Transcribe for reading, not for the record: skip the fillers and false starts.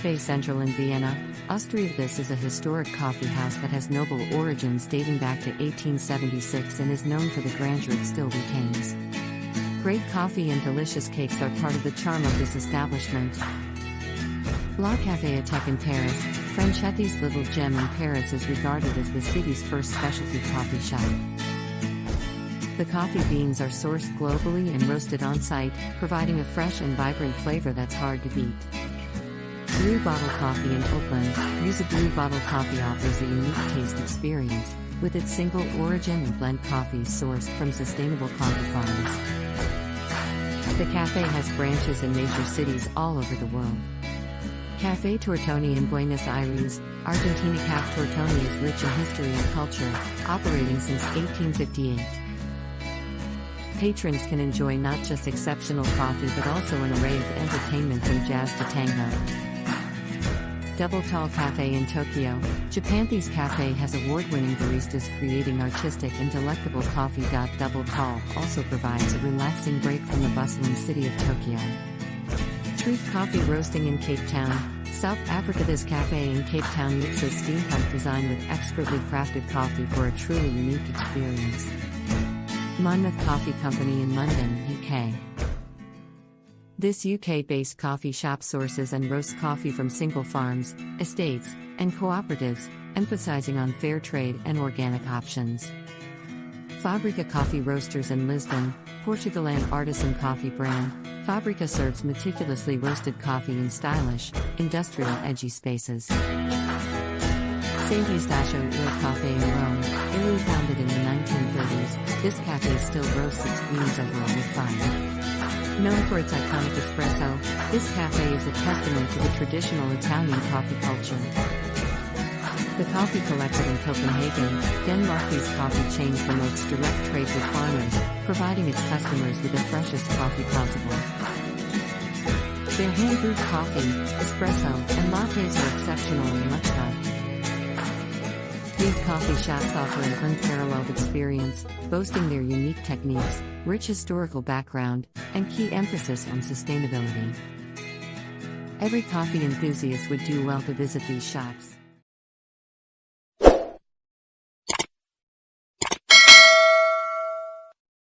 Café Central in Vienna, Austria. This is a historic coffee house that has noble origins dating back to 1876 and is known for the grandeur it still retains. Great coffee and delicious cakes are part of the charm of this establishment. La Caféothèque in Paris, Franchetti's little gem in Paris is regarded as the city's first specialty coffee shop. The coffee beans are sourced globally and roasted on-site, providing a fresh and vibrant flavor that's hard to beat. Blue Bottle Coffee in Oakland, Use a Blue Bottle Coffee offers a unique taste experience, with its single origin and blend coffees sourced from sustainable coffee farms. The cafe has branches in major cities all over the world. Café Tortoni in Buenos Aires, Argentina. Café Tortoni is rich in history and culture, operating since 1858. Patrons can enjoy not just exceptional coffee but also an array of entertainment from jazz to tango. Double Tall Cafe in Tokyo, Japan. This cafe has award-winning baristas creating artistic and delectable coffee. Double Tall also provides a relaxing break from the bustling city of Tokyo. Truth Coffee Roasting in Cape Town, South Africa. This cafe in Cape Town mixes steampunk design with expertly crafted coffee for a truly unique experience. Monmouth Coffee Company in London, UK. This UK-based coffee shop sources and roasts coffee from single farms, estates, and cooperatives, emphasizing on fair trade and organic options. Fabrica Coffee Roasters in Lisbon, Portugal. An artisan coffee brand, Fabrica serves meticulously roasted coffee in stylish, industrial edgy spaces. St. Eustachio Il Cafe in Rome, Italy. Founded in the 1930s, this cafe still roasts its beans over a wood fire. Known for its iconic espresso, this cafe is a testament to the traditional Italian coffee culture. The Coffee Collective in Copenhagen, Denmark. This coffee chain promotes direct trade with farmers, providing its customers with the freshest coffee possible. Their hand-brewed coffee, espresso, and lattes are exceptional and much loved. These coffee shops offer an unparalleled experience, boasting their unique techniques, rich historical background, and key emphasis on sustainability. Every coffee enthusiast would do well to visit these shops.